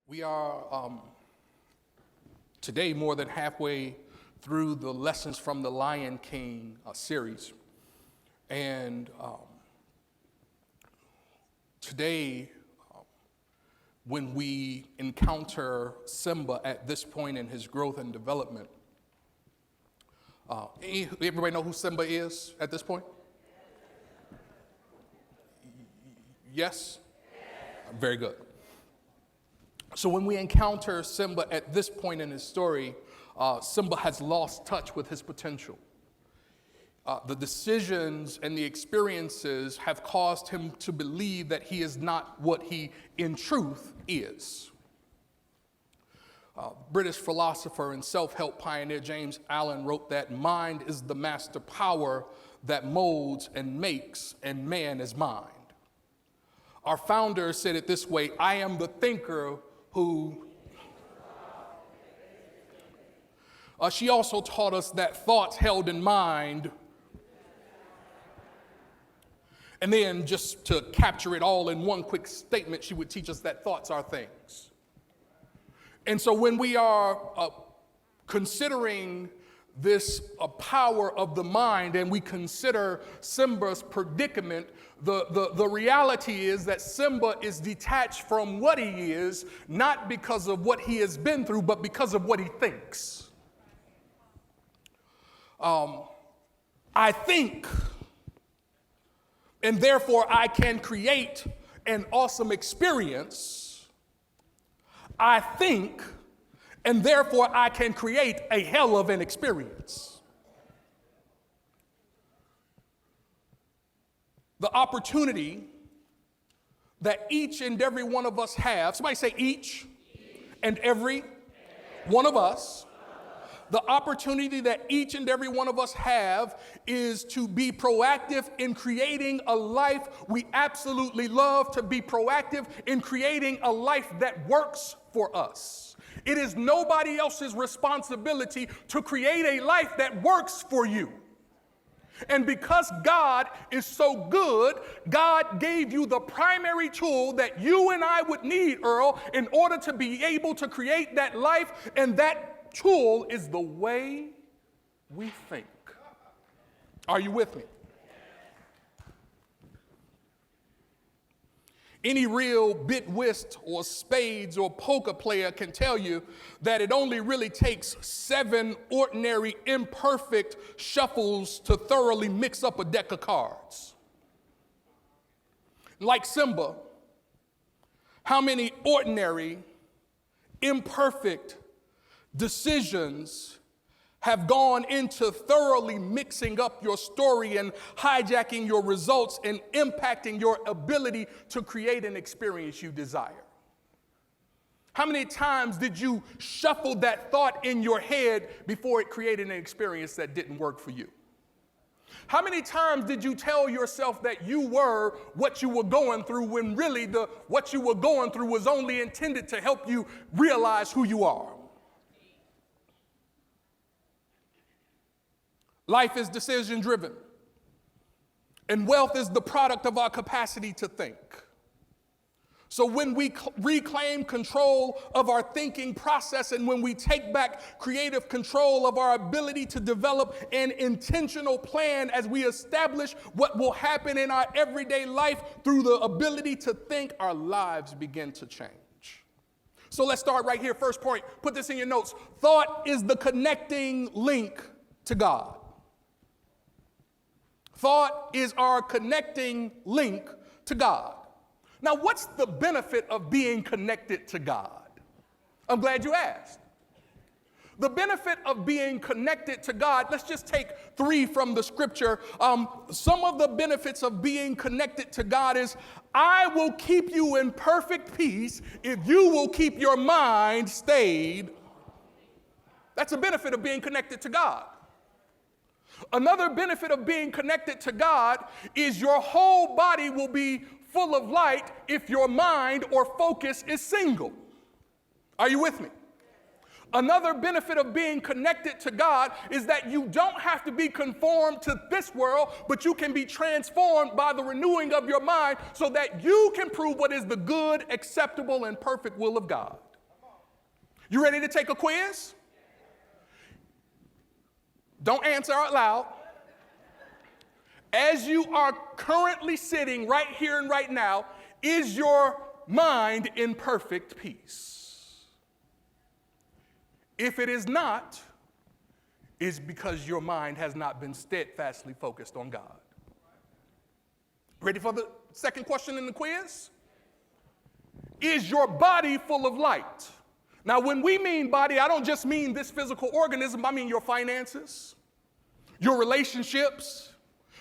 We are today more than halfway through the Lessons from the Lion King series. And today, when we encounter Simba at this point in his growth and development, everybody know who Simba is at this point? Yes? Very good. So when we encounter Simba at this point in his story, Simba has lost touch with his potential. The decisions and the experiences have caused him to believe that he is not what he in truth is. British philosopher and self-help pioneer James Allen wrote that mind is the master power that molds and makes, and man is mind. Our founder said it this way: I am the thinker who. She also taught us that thoughts held in mind, and then just to capture it all in one quick statement, she would teach us that thoughts are things. And so when we are considering this power of the mind, and we consider Simba's predicament, the reality is that Simba is detached from what he is, not because of what he has been through, but because of what he thinks. I think, and therefore I can create an awesome experience. I think, and therefore I can create a hell of an experience. The opportunity that each and every one of us have, somebody say each and every one of us, the opportunity that each and every one of us have is to be proactive in creating a life we absolutely love, to be proactive in creating a life that works for us. It is nobody else's responsibility to create a life that works for you. And because God is so good, God gave you the primary tool that you and I would need, Earl, in order to be able to create that life, and that tool is the way we think. Are you with me? Any real bit whist or spades or poker player can tell you that it only really takes 7 ordinary imperfect shuffles to thoroughly mix up a deck of cards. Like Simba, how many ordinary, imperfect decisions have gone into thoroughly mixing up your story and hijacking your results and impacting your ability to create an experience you desire? How many times did you shuffle that thought in your head before it created an experience that didn't work for you? How many times did you tell yourself that you were what you were going through when really what you were going through was only intended to help you realize who you are? Life is decision driven, and wealth is the product of our capacity to think. So when we reclaim control of our thinking process, and when we take back creative control of our ability to develop an intentional plan as we establish what will happen in our everyday life through the ability to think, our lives begin to change. So let's start right here. First point, put this in your notes. Thought is the connecting link to God. Thought is our connecting link to God. Now, what's the benefit of being connected to God? I'm glad you asked. The benefit of being connected to God, let's just take 3 from the scripture. Some of the benefits of being connected to God is, I will keep you in perfect peace if you will keep your mind stayed. That's a benefit of being connected to God. Another benefit of being connected to God is your whole body will be full of light if your mind or focus is single. Are you with me? Another benefit of being connected to God is that you don't have to be conformed to this world, but you can be transformed by the renewing of your mind so that you can prove what is the good, acceptable, and perfect will of God. You ready to take a quiz? Don't answer out loud. As you are currently sitting right here and right now, is your mind in perfect peace? If it is not, it's because your mind has not been steadfastly focused on God. Ready for the second question in the quiz? Is your body full of light? Now, when we mean body, I don't just mean this physical organism. I mean your finances, your relationships,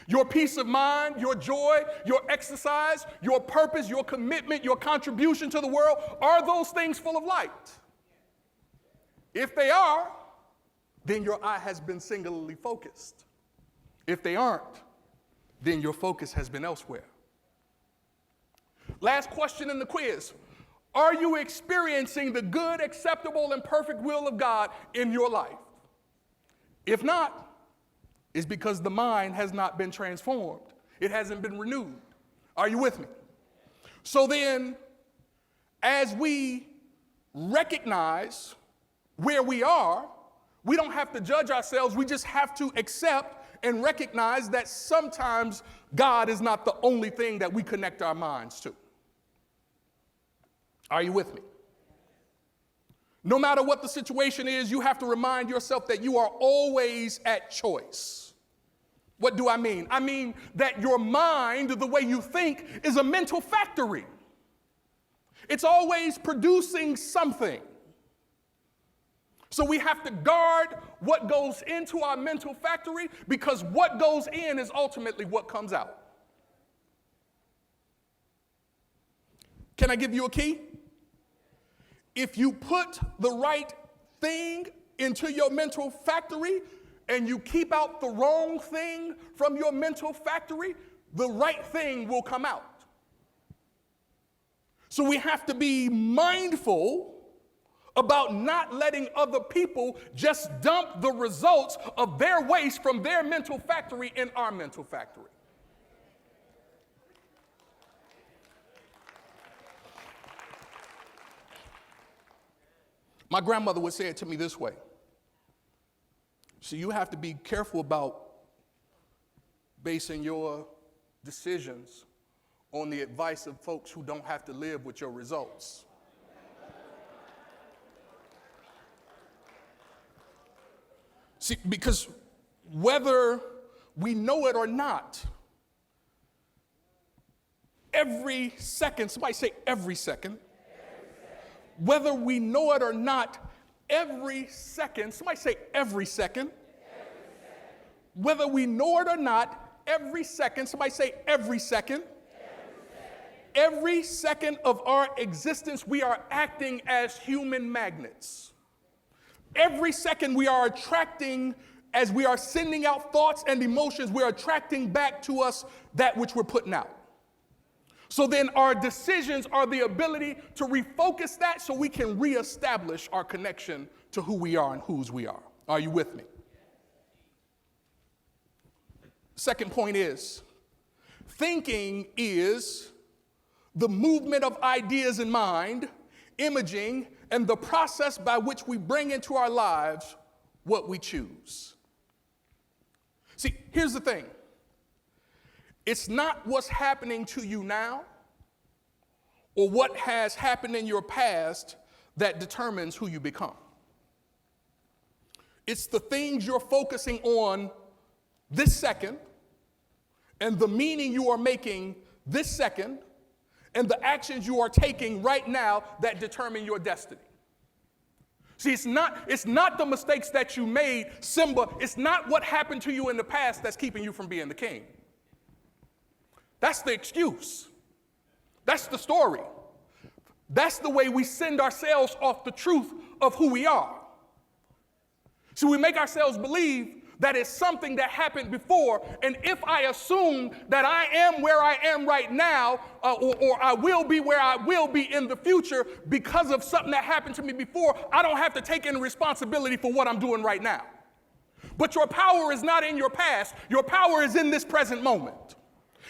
your peace of mind, your joy, your exercise, your purpose, your commitment, your contribution to the world. Are those things full of light? If they are, then your eye has been singularly focused. If they aren't, then your focus has been elsewhere. Last question in the quiz. Are you experiencing the good, acceptable, and perfect will of God in your life? If not, it's because the mind has not been transformed. It hasn't been renewed. Are you with me? So then, as we recognize where we are, we don't have to judge ourselves. We just have to accept and recognize that sometimes God is not the only thing that we connect our minds to. Are you with me? No matter what the situation is, you have to remind yourself that you are always at choice. What do I mean? I mean that your mind, the way you think, is a mental factory. It's always producing something. So we have to guard what goes into our mental factory, because what goes in is ultimately what comes out. Can I give you a key? If you put the right thing into your mental factory and you keep out the wrong thing from your mental factory, the right thing will come out. So we have to be mindful about not letting other people just dump the results of their waste from their mental factory in our mental factory. My grandmother would say it to me this way. So you have to be careful about basing your decisions on the advice of folks who don't have to live with your results. See, because whether we know it or not, every second, somebody say every second, whether we know it or not, every second, somebody say every second, whether we know it or not, every second, somebody say every second, every second of our existence, we are acting as human magnets. Every second we are attracting, as we are sending out thoughts and emotions, we are attracting back to us that which we're putting out. So then our decisions are the ability to refocus that so we can reestablish our connection to who we are and whose we are. Are you with me? Second point is, thinking is the movement of ideas in mind, imaging, and the process by which we bring into our lives what we choose. See, here's the thing. It's not what's happening to you now or what has happened in your past that determines who you become. It's the things you're focusing on this second and the meaning you are making this second and the actions you are taking right now that determine your destiny. See, it's not the mistakes that you made, Simba. It's not what happened to you in the past that's keeping you from being the king. That's the excuse. That's the story. That's the way we send ourselves off the truth of who we are. So we make ourselves believe that it's something that happened before, and if I assume that I am where I am right now, or I will be where I will be in the future because of something that happened to me before, I don't have to take any responsibility for what I'm doing right now. But your power is not in your past. Your power is in this present moment.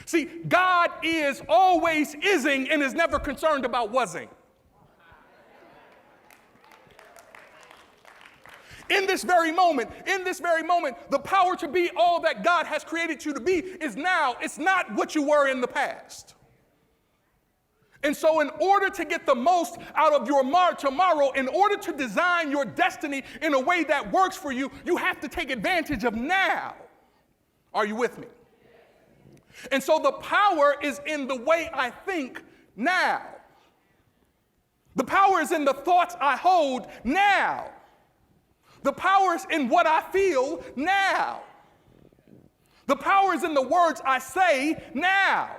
See, God is always ising and is never concerned about wasing. In this very moment, the power to be all that God has created you to be is now. It's not what you were in the past. And so in order to get the most out of your tomorrow, in order to design your destiny in a way that works for you, you have to take advantage of now. Are you with me? And so the power is in the way I think now. The power is in the thoughts I hold now. The power is in what I feel now. The power is in the words I say now.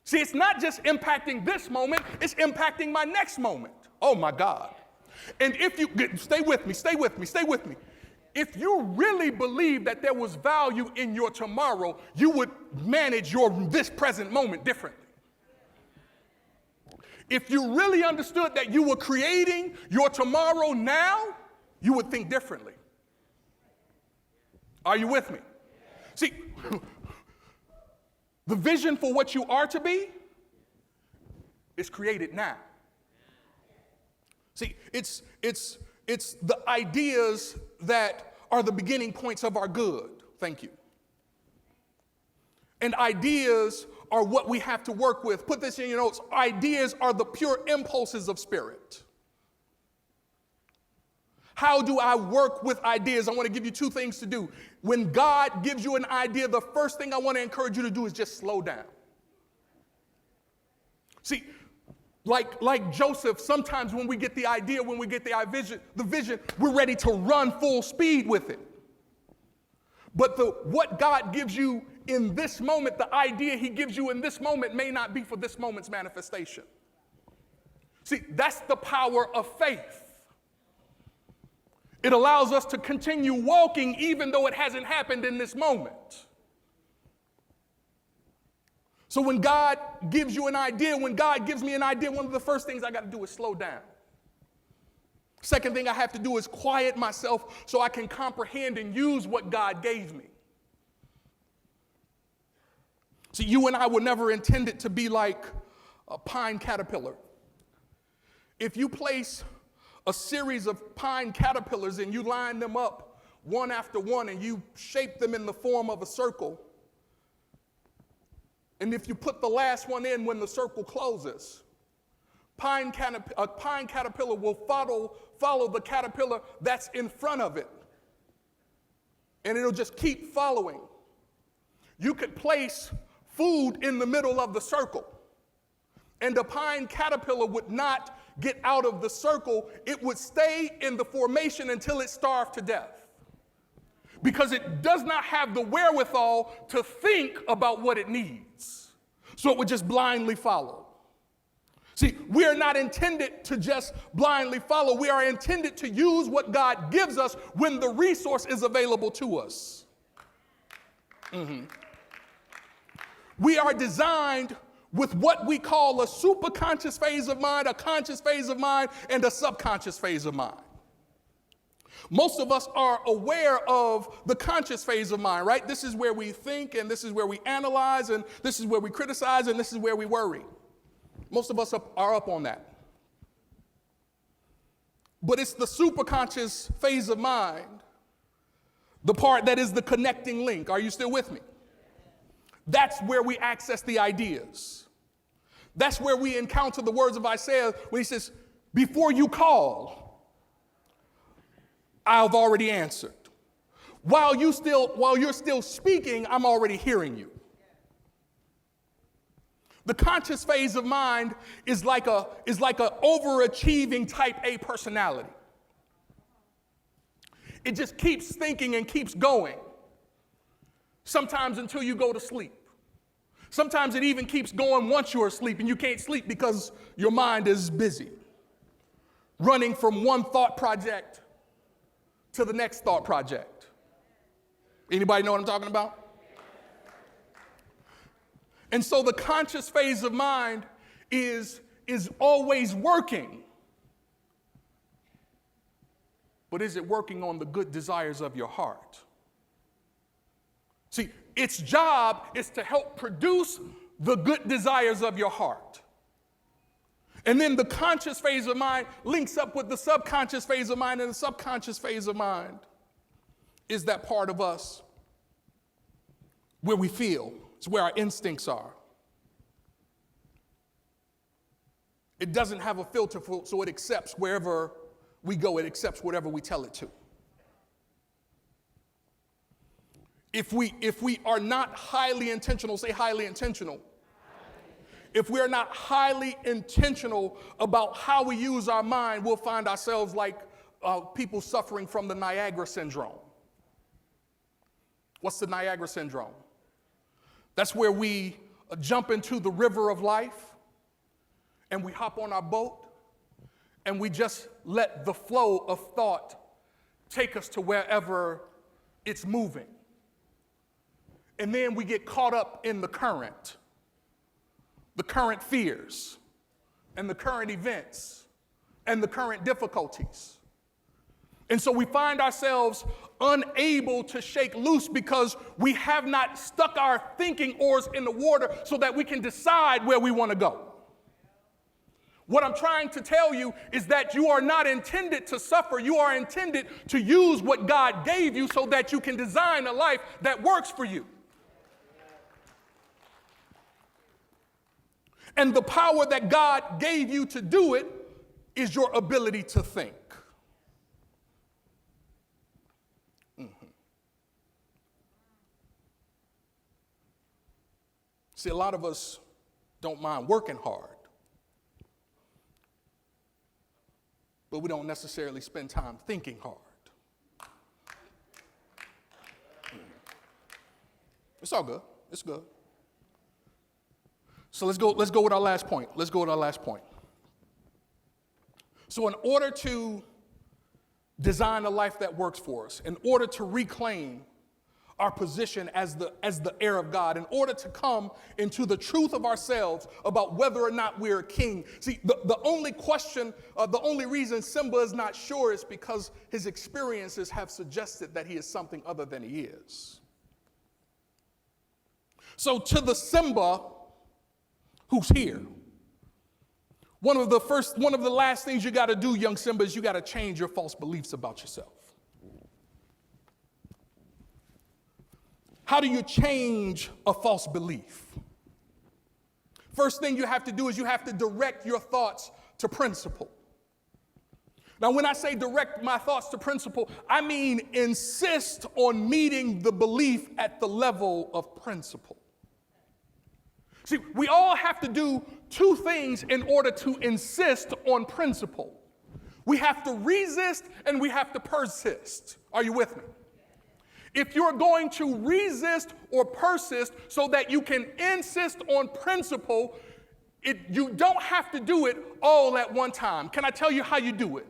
See, it's not just impacting this moment, it's impacting my next moment. Oh my God. And if you, stay with me. If you really believe that there was value in your tomorrow, you would manage this present moment differently. If you really understood that you were creating your tomorrow now, you would think differently. Are you with me? See, the vision for what you are to be is created now. See, it's the ideas that are the beginning points of our good. Thank you. And ideas are what we have to work with. Put this in your notes. Ideas are the pure impulses of spirit. How do I work with ideas? I want to give you two things to do. When God gives you an idea, the first thing I want to encourage you to do is just slow down. See, like Joseph, sometimes when we get the idea, when we get the vision, we're ready to run full speed with it. But what God gives you in this moment, the idea he gives you in this moment may not be for this moment's manifestation. See, that's the power of faith. It allows us to continue walking even though it hasn't happened in this moment. So when God gives you an idea, when God gives me an idea, one of the first things I got to do is slow down. Second thing I have to do is quiet myself so I can comprehend and use what God gave me. See, you and I were never intended to be like a pine caterpillar. If you place a series of pine caterpillars and you line them up one after one and you shape them in the form of a circle, and if you put the last one in when the circle closes, a pine caterpillar will follow the caterpillar that's in front of it. And it'll just keep following. You could place food in the middle of the circle, and the pine caterpillar would not get out of the circle. It would stay in the formation until it starved to death, because it does not have the wherewithal to think about what it needs. So it would just blindly follow. See, we are not intended to just blindly follow. We are intended to use what God gives us when the resource is available to us. We are designed with what we call a superconscious phase of mind, a conscious phase of mind, and a subconscious phase of mind. Most of us are aware of the conscious phase of mind, right? This is where we think, and this is where we analyze, and this is where we criticize, and this is where we worry. Most of us are up on that. But it's the superconscious phase of mind, the part that is the connecting link. Are you still with me? That's where we access the ideas. That's where we encounter the words of Isaiah when he says, before you call, I've already answered. While you're still speaking, I'm already hearing you. The conscious phase of mind is like a overachieving type A personality. It just keeps thinking and keeps going. Sometimes until you go to sleep. Sometimes it even keeps going once you're asleep and you can't sleep because your mind is busy, running from one thought project to the next thought project. Anybody know what I'm talking about? And so the conscious phase of mind is always working. But is it working on the good desires of your heart? See, its job is to help produce the good desires of your heart. And then the conscious phase of mind links up with the subconscious phase of mind, and the subconscious phase of mind is that part of us where we feel. It's where our instincts are. It doesn't have a filter, so it accepts wherever we go. It accepts whatever we tell it to. If we are not highly intentional, say highly intentional. If we are not highly intentional about how we use our mind, we'll find ourselves like people suffering from the Niagra Syndrome. What's the Niagra Syndrome? That's where we jump into the river of life and we hop on our boat and we just let the flow of thought take us to wherever it's moving. And then we get caught up in the current fears and the current events and the current difficulties. And so we find ourselves unable to shake loose because we have not stuck our thinking oars in the water so that we can decide where we want to go. What I'm trying to tell you is that you are not intended to suffer. You are intended to use what God gave you so that you can design a life that works for you. And the power that God gave you to do it is your ability to think. See, a lot of us don't mind working hard, but we don't necessarily spend time thinking hard. It's all good. It's good. So let's go with our last point. So in order to design a life that works for us, in order to reclaim our position as the heir of God, in order to come into the truth of ourselves about whether or not we're a king. See, the only question, the only reason Simba is not sure is because his experiences have suggested that he is something other than he is. So to the Simba who's here, one of the last things you got to do, young Simba, is you got to change your false beliefs about yourself. How do you change a false belief? First thing you have to do is you have to direct your thoughts to principle. Now, when I say direct my thoughts to principle, I mean insist on meeting the belief at the level of principle. See, we all have to do two things in order to insist on principle. We have to resist and we have to persist. Are you with me? If you're going to resist or persist so that you can insist on principle, you don't have to do it all at one time. Can I tell you how you do it?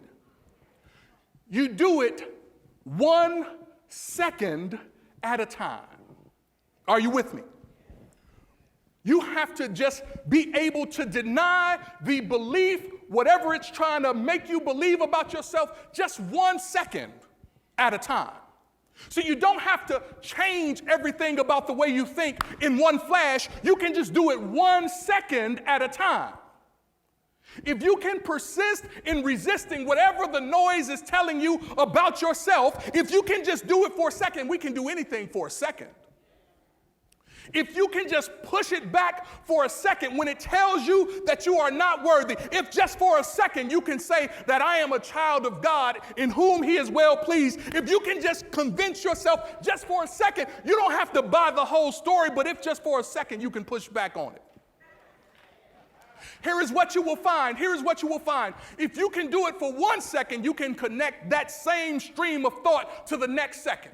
You do it 1 second at a time. Are you with me? You have to just be able to deny the belief, whatever it's trying to make you believe about yourself, just 1 second at a time. So you don't have to change everything about the way you think in one flash. You can just do it 1 second at a time. If you can persist in resisting whatever the noise is telling you about yourself, if you can just do it for a second, we can do anything for a second. If you can just push it back for a second when it tells you that you are not worthy, if just for a second you can say that I am a child of God in whom he is well pleased, if you can just convince yourself just for a second, you don't have to buy the whole story, but if just for a second you can push back on it. Here is what you will find. If you can do it for 1 second, you can connect that same stream of thought to the next second.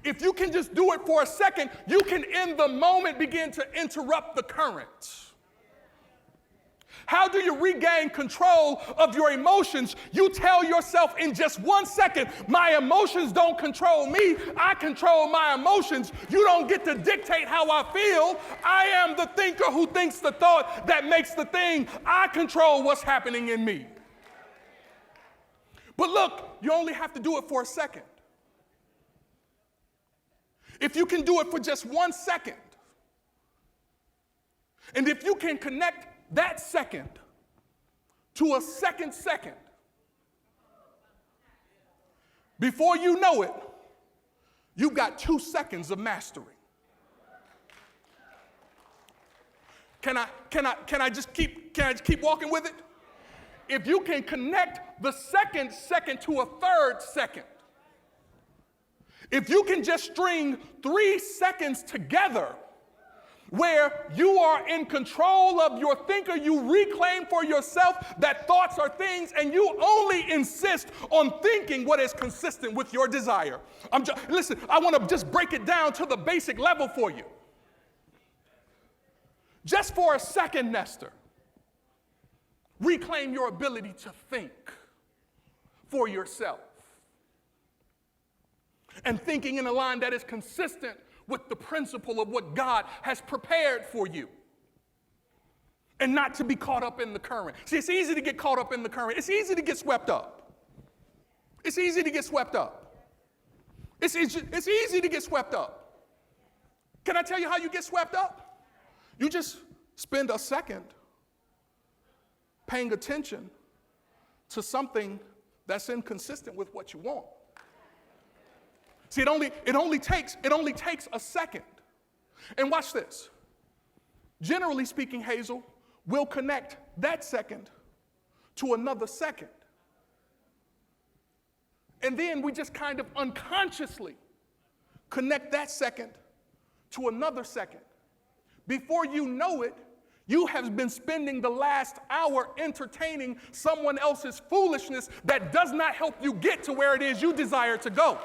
If you can just do it for a second, you can in the moment begin to interrupt the current. How do you regain control of your emotions? You tell yourself in just 1 second, my emotions don't control me, I control my emotions. You don't get to dictate how I feel. I am the thinker who thinks the thought that makes the thing. I control what's happening in me. But look, you only have to do it for a second. If you can do it for just 1 second, and if you can connect that second to a second. Before you know it, you've got 2 seconds of mastery. Can I just keep walking with it? If you can connect the second to a third second, if you can just string 3 seconds together where you are in control of your thinker, you reclaim for yourself that thoughts are things, and you only insist on thinking what is consistent with your desire. Listen, I want to just break it down to the basic level for you. Just for a second, Nestor, reclaim your ability to think for yourself. And thinking in a line that is consistent with the principle of what God has prepared for you. And not to be caught up in the current. See, it's easy to get caught up in the current. It's easy to get swept up. It's easy to get swept up. It's easy to get swept up. Can I tell you how you get swept up? You just spend a second paying attention to something that's inconsistent with what you want. See, it only takes a second. And watch this. Generally speaking, Hazel, we'll connect that second to another second. And then we just kind of unconsciously connect that second to another second. Before you know it, you have been spending the last hour entertaining someone else's foolishness that does not help you get to where it is you desire to go.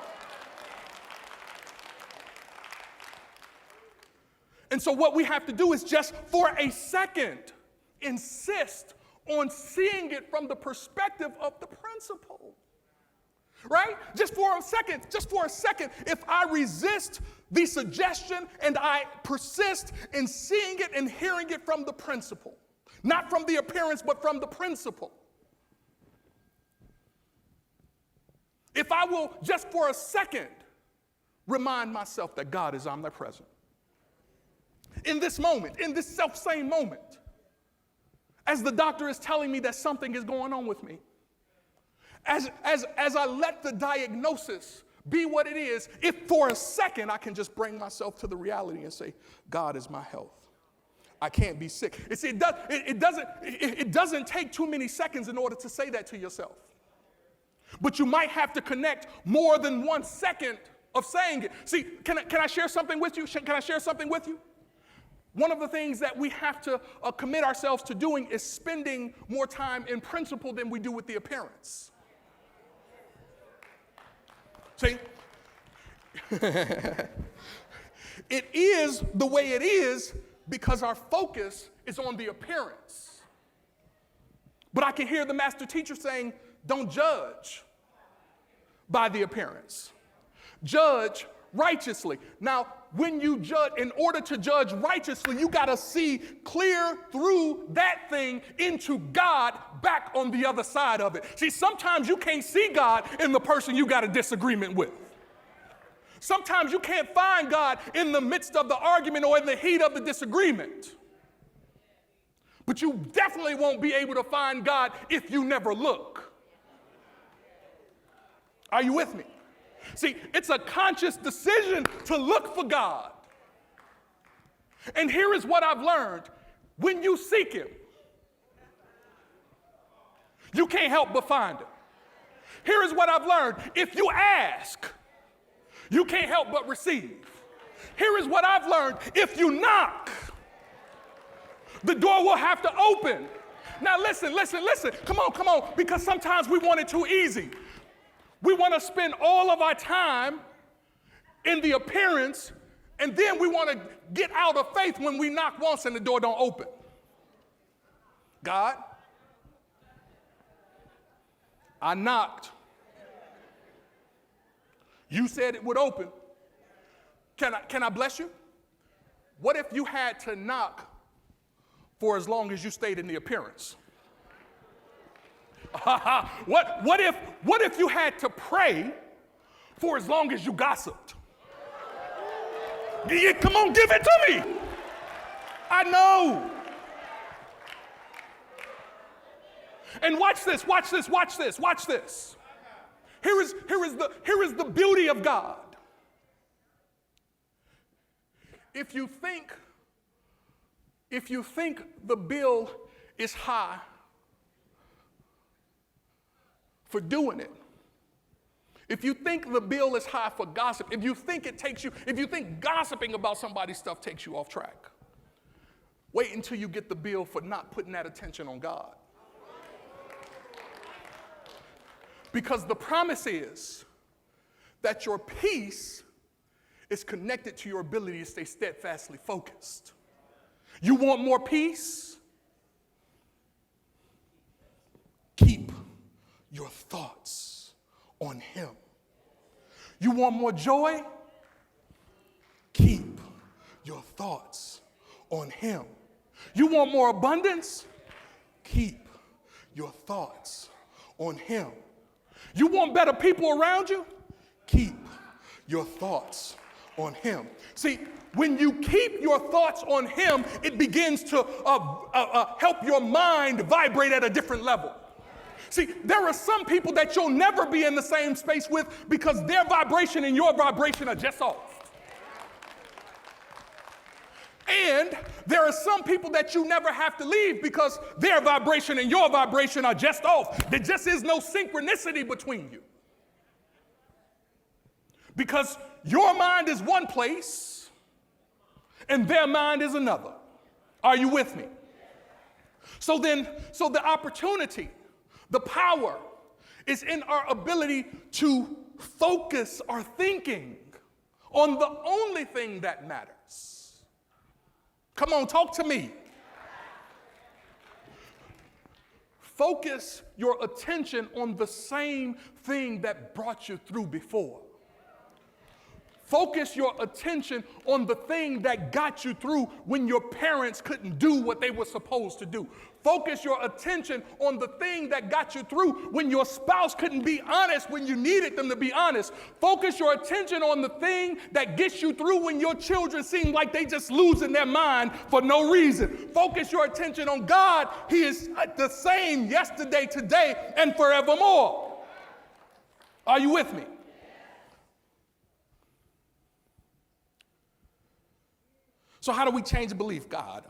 And so what we have to do is just for a second insist on seeing it from the perspective of the principle. Right? Just for a second, if I resist the suggestion and I persist in seeing it and hearing it from the principle, not from the appearance, but from the principle. If I will just for a second remind myself that God is omnipresent. In this moment, in this self-same moment, as the doctor is telling me that something is going on with me, as I let the diagnosis be what it is, if for a second I can just bring myself to the reality and say, God is my health. I can't be sick. You see, it doesn't take too many seconds in order to say that to yourself. But you might have to connect more than 1 second of saying it. See, can I share something with you? Can I share something with you? One of the things that we have to commit ourselves to doing is spending more time in principle than we do with the appearance. See, it is the way it is because our focus is on the appearance. But I can hear the master teacher saying, don't judge by the appearance. Judge righteously. Now, when you judge, in order to judge righteously, you got to see clear through that thing into God back on the other side of it. See, sometimes you can't see God in the person you got a disagreement with. Sometimes you can't find God in the midst of the argument or in the heat of the disagreement. But you definitely won't be able to find God if you never look. Are you with me? See, it's a conscious decision to look for God. And here is what I've learned. When you seek Him, you can't help but find Him. Here is what I've learned. If you ask, you can't help but receive. Here is what I've learned. If you knock, the door will have to open. Now listen. Come on, because sometimes we want it too easy. We want to spend all of our time in the appearance, and then we want to get out of faith when we knock once and the door don't open. God, I knocked. You said it would open. Can I bless you? What if you had to knock for as long as you stayed in the appearance? What if you had to pray for as long as you gossiped? Come on, give it to me. I know. And watch this, watch this, watch this, watch this. Here is the beauty of God. If you think the bill is high for doing it, if you think the bill is high for gossip, if you think gossiping about somebody's stuff takes you off track, wait until you get the bill for not putting that attention on God. Because the promise is that your peace is connected to your ability to stay steadfastly focused. You want more peace? Keep your thoughts on Him. You want more joy? Keep your thoughts on Him. You want more abundance? Keep your thoughts on Him. You want better people around you? Keep your thoughts on Him. See, when you keep your thoughts on Him, it begins to help your mind vibrate at a different level. See, there are some people that you'll never be in the same space with because their vibration and your vibration are just off. And there are some people that you never have to leave because their vibration and your vibration are just off. There just is no synchronicity between you. Because your mind is one place and their mind is another. Are you with me? So the opportunity, the power is in our ability to focus our thinking on the only thing that matters. Come on, talk to me. Focus your attention on the same thing that brought you through before. Focus your attention on the thing that got you through when your parents couldn't do what they were supposed to do. Focus your attention on the thing that got you through when your spouse couldn't be honest when you needed them to be honest. Focus your attention on the thing that gets you through when your children seem like they just losing their mind for no reason. Focus your attention on God. He is the same yesterday, today, and forevermore. Are you with me? So how do we change belief, God?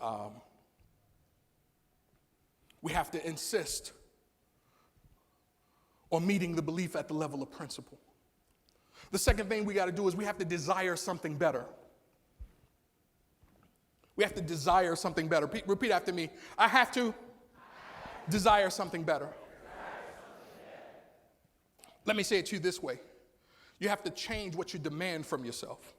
We have to insist on meeting the belief at the level of principle. The second thing we got to do is we have to desire something better. We have to desire something better. Repeat after me. I have to desire something better. Let me say it to you this way. You have to change what you demand from yourself.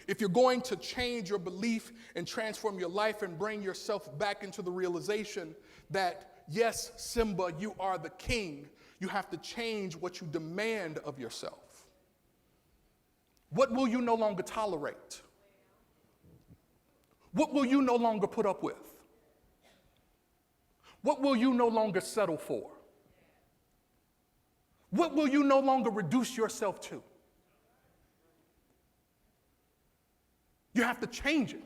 If you're going to change your belief and transform your life and bring yourself back into the realization that, yes, Simba, you are the king, you have to change what you demand of yourself. What will you no longer tolerate? What will you no longer put up with? What will you no longer settle for? What will you no longer reduce yourself to? You have to change it.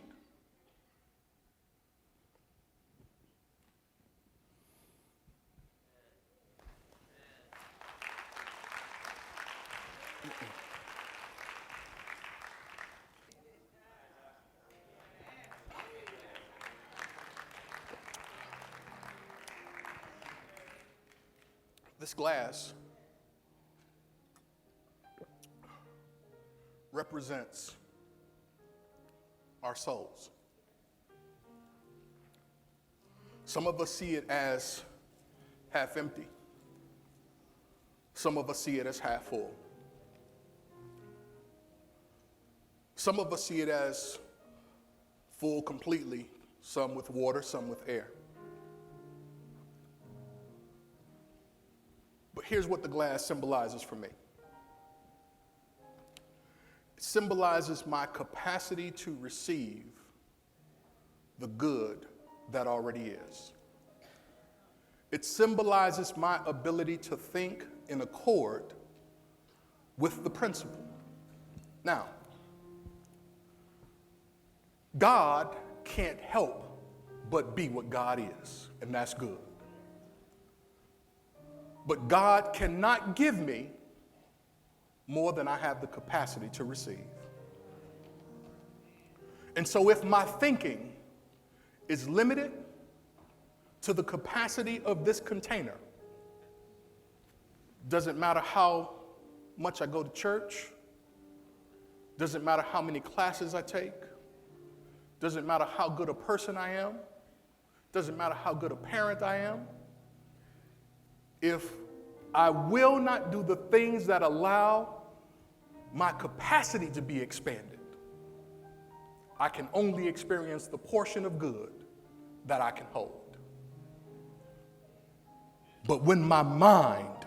This glass represents our souls. Some of us see it as half empty. Some of us see it as half full. Some of us see it as full completely, some with water, some with air. But here's what the glass symbolizes for me. It symbolizes my capacity to receive the good that already is. It symbolizes my ability to think in accord with the principle. Now, God can't help but be what God is, and that's good. But God cannot give me more than I have the capacity to receive. And so if my thinking is limited to the capacity of this container, doesn't matter how much I go to church, doesn't matter how many classes I take, doesn't matter how good a person I am, doesn't matter how good a parent I am, if I will not do the things that allow my capacity to be expanded, I can only experience the portion of good that I can hold. But when my mind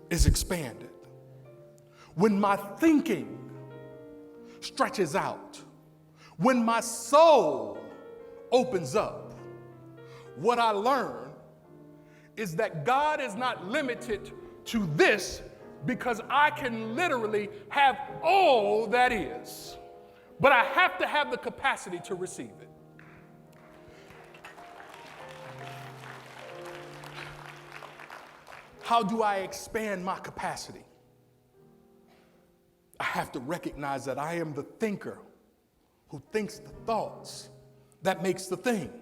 is expanded, when my thinking stretches out, when my soul opens up, what I learn is that God is not limited to this, because I can literally have all that is, but I have to have the capacity to receive it. How do I expand my capacity? I have to recognize that I am the thinker who thinks the thoughts that makes the thing.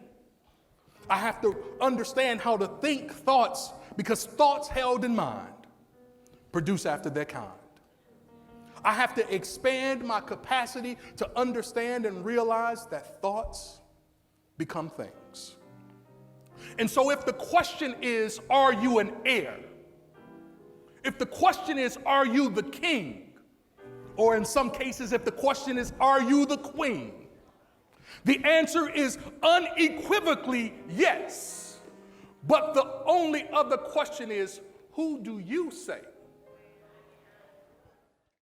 I have to understand how to think thoughts, because thoughts held in mind produce after their kind. I have to expand my capacity to understand and realize that thoughts become things. And so if the question is, are you an heir? If the question is, are you the king? Or in some cases, if the question is, are you the queen? The answer is unequivocally yes. But the only other question is, who do you say